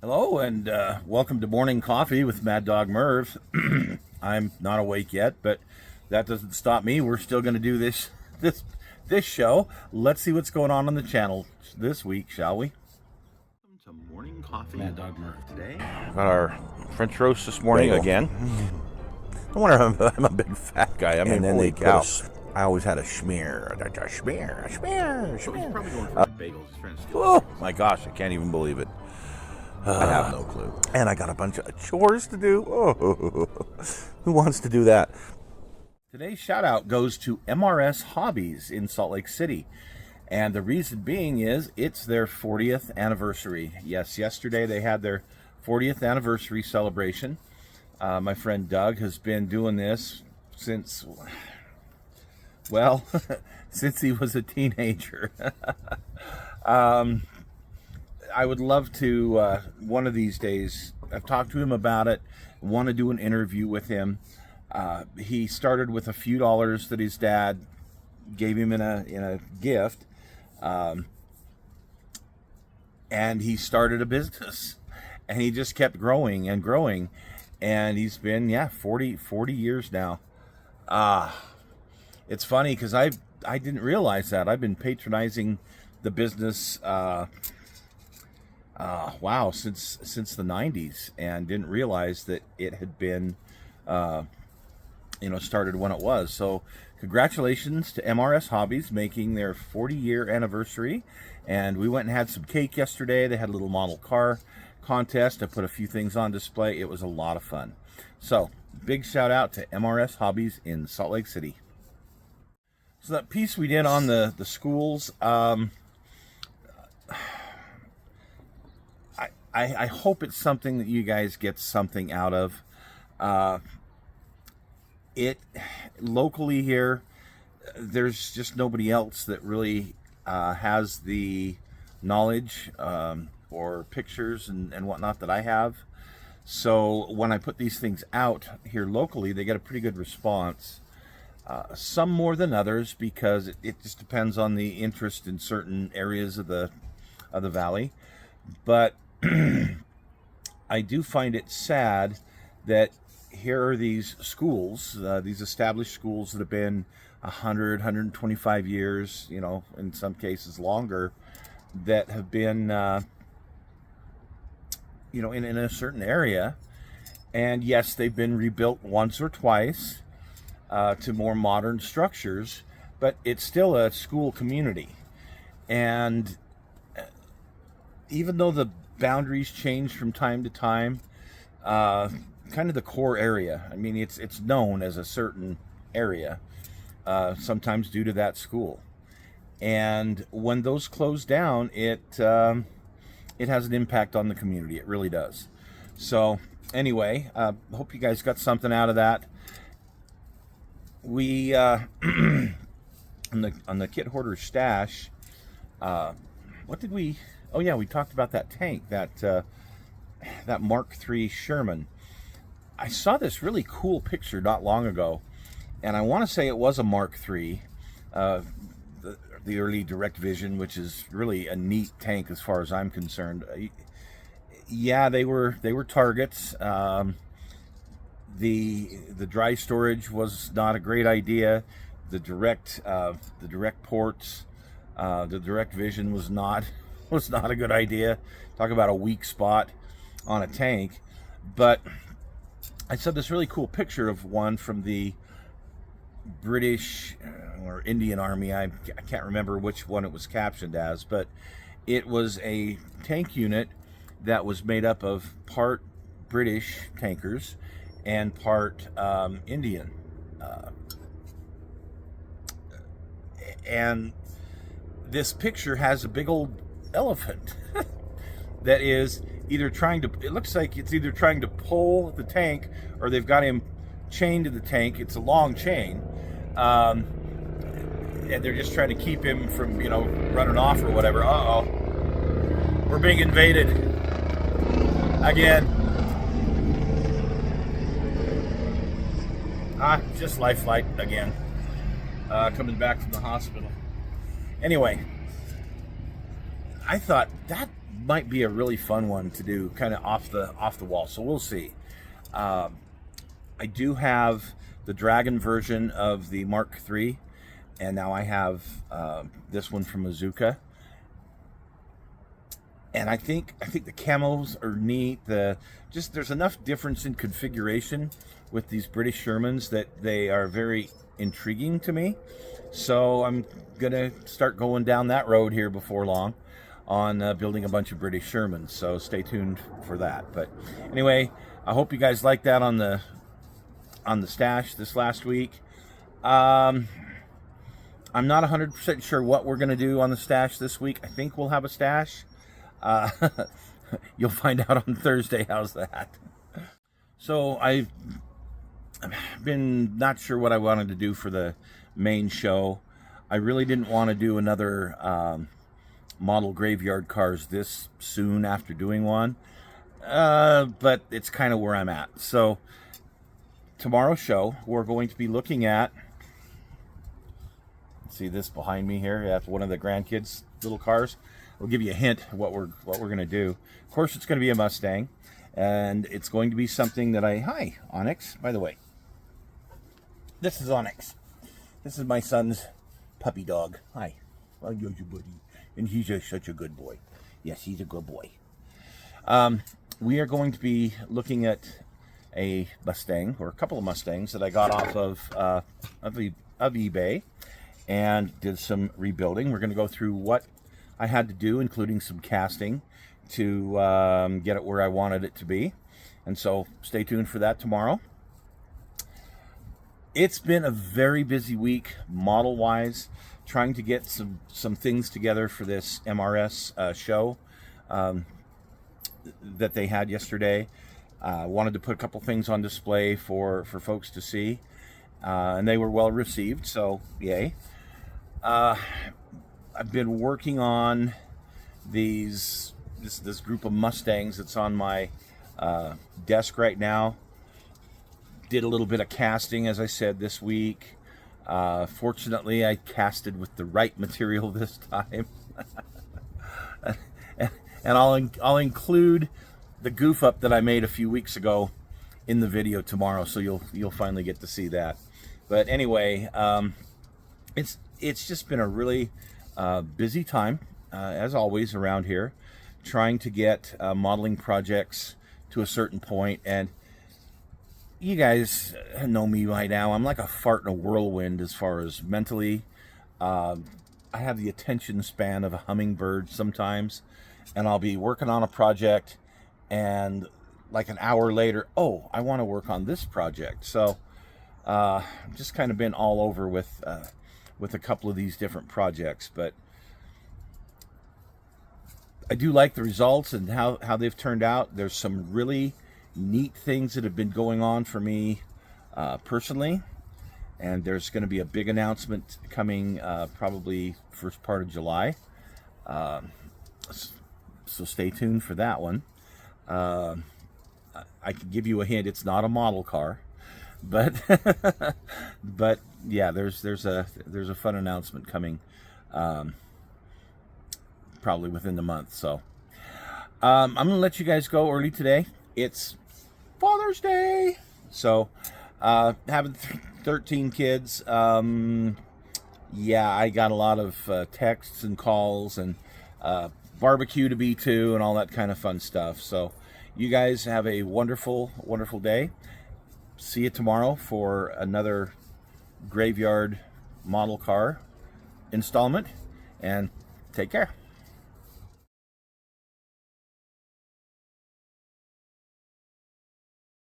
Hello and welcome to Morning Coffee with Maddog Merv. I'm not awake yet, but that doesn't stop me. We're still going to do this show. Let's see what's going on the channel this week, shall we? Welcome to Morning Coffee, Maddog Merv. Today, got our French roast this morning Bagel. again. I wonder if I'm a big fat guy. I mean, holy cow! I always had a schmear. A schmear. He's probably going for bagels. He's trying to steal. Oh my gosh! I can't even believe it. I have no clue. And I got a bunch of chores to do. Oh, who wants to do that? Today's shout out goes to MRS Hobbies in Salt Lake City. And the reason being is it's their 40th anniversary. Yes, yesterday they had their 40th anniversary celebration. My friend Doug has been doing this since, well, since he was a teenager. I would love to, one of these days, I've talked to him about it, want to do an interview with him. He started with a few dollars that his dad gave him in a gift, and he started a business, and he just kept growing and growing, and he's been, 40 years now. It's funny because I didn't realize that. I've been patronizing the business since the 90s, and didn't realize that it had been started when it was. So congratulations to MRS Hobbies making their 40-year anniversary. And we went and had some cake yesterday. They had a little model car contest. I put a few things on display. It was a lot of fun. So big shout out to MRS Hobbies in Salt Lake City. So that piece we did on the schools, I hope it's something that you guys get something out of. It locally here, there's just nobody else that really has the knowledge or pictures and whatnot that I have. So when I put these things out here locally, they get a pretty good response. Some more than others, because it just depends on the interest in certain areas of the valley. But I do find it sad that here are these schools, these established schools that have been 100, 125 years, in some cases longer, that have been, in a certain area. And yes, they've been rebuilt once or twice to more modern structures, but it's still a school community. And even though the boundaries change from time to time, kind of the core area, I mean, it's known as a certain area, sometimes due to that school. And when those close down, it has an impact on the community. It really does. So anyway, hope you guys got something out of that. We on the Kit Hoarder Stash, what did we? Oh yeah, we talked about that tank, that Mark III Sherman. I saw this really cool picture not long ago, and I want to say it was a Mark III, the early direct vision, which is really a neat tank as far as I'm concerned. Yeah, they were targets. The dry storage was not a great idea. The direct ports, the direct vision was not a good idea. Talk about a weak spot on a tank. But I saw this really cool picture of one from the British or Indian Army. I can't remember which one it was captioned as, but it was a tank unit that was made up of part British tankers and part Indian. And this picture has a big old elephant that is either it looks like it's either trying to pull the tank, or they've got him chained to the tank. It's a long chain, and they're just trying to keep him from running off or whatever. We're being invaded again. Just life flight again, coming back from the hospital. Anyway, I thought might be a really fun one to do, kind of off the wall. So we'll see. I do have the Dragon version of the Mark III, and now I have this one from Azuka. And I think the camos are neat. There's enough difference in configuration with these British Shermans that they are very intriguing to me. So I'm gonna start going down that road here before long on building a bunch of British Shermans. So stay tuned for that. But anyway, I hope you guys liked that on the stash this last week. I'm not 100% sure what we're gonna do on the stash this week. I think we'll have a stash. You'll find out on Thursday. How's that? So I've been not sure what I wanted to do for the main show. I really didn't want to do another model graveyard cars this soon after doing one, but it's kind of where I'm at. So tomorrow's show, we're going to be looking at, see this behind me here, that's one of the grandkids' little cars. I'll give you a hint of what we're going to do. Of course, it's going to be a Mustang, and it's going to be something that hi, Onyx, by the way. This is Onyx. This is my son's puppy dog. Hi. Well, you're your buddy. And he's just such a good boy. Yes, he's a good boy. We are going to be looking at a Mustang, or a couple of Mustangs that I got off of eBay and did some rebuilding. We're going to go through what I had to do, including some casting, to get it where I wanted it to be. And so stay tuned for that tomorrow. It's been a very busy week model-wise, trying to get some things together for this MRS show that they had yesterday. Wanted to put a couple things on display for folks to see, and they were well received, so yay. I've been working on this group of Mustangs that's on my desk right now. Did a little bit of casting, as I said, this week. Fortunately, I casted with the right material this time. And I'll include the goof up that I made a few weeks ago in the video tomorrow, so you'll finally get to see that. But anyway, it's just been a really busy time, as always around here, trying to get modeling projects to a certain point. And you guys know me by now. I'm like a fart in a whirlwind as far as mentally. I have the attention span of a hummingbird sometimes, and I'll be working on a project, and like an hour later, oh, I want to work on this project. So just kind of been all over with a couple of these different projects, but I do like the results and how they've turned out. There's some really neat things that have been going on for me personally, and there's going to be a big announcement coming probably first part of July, so stay tuned for that one. I can give you a hint, it's not a model car, but but yeah, there's a fun announcement coming probably within the month. So I'm gonna let you guys go early today. It's Father's Day, so having 13 kids, yeah, I got a lot of texts and calls and barbecue to be to and all that kind of fun stuff. So you guys have a wonderful day. See you tomorrow for another graveyard model car installment, and take care.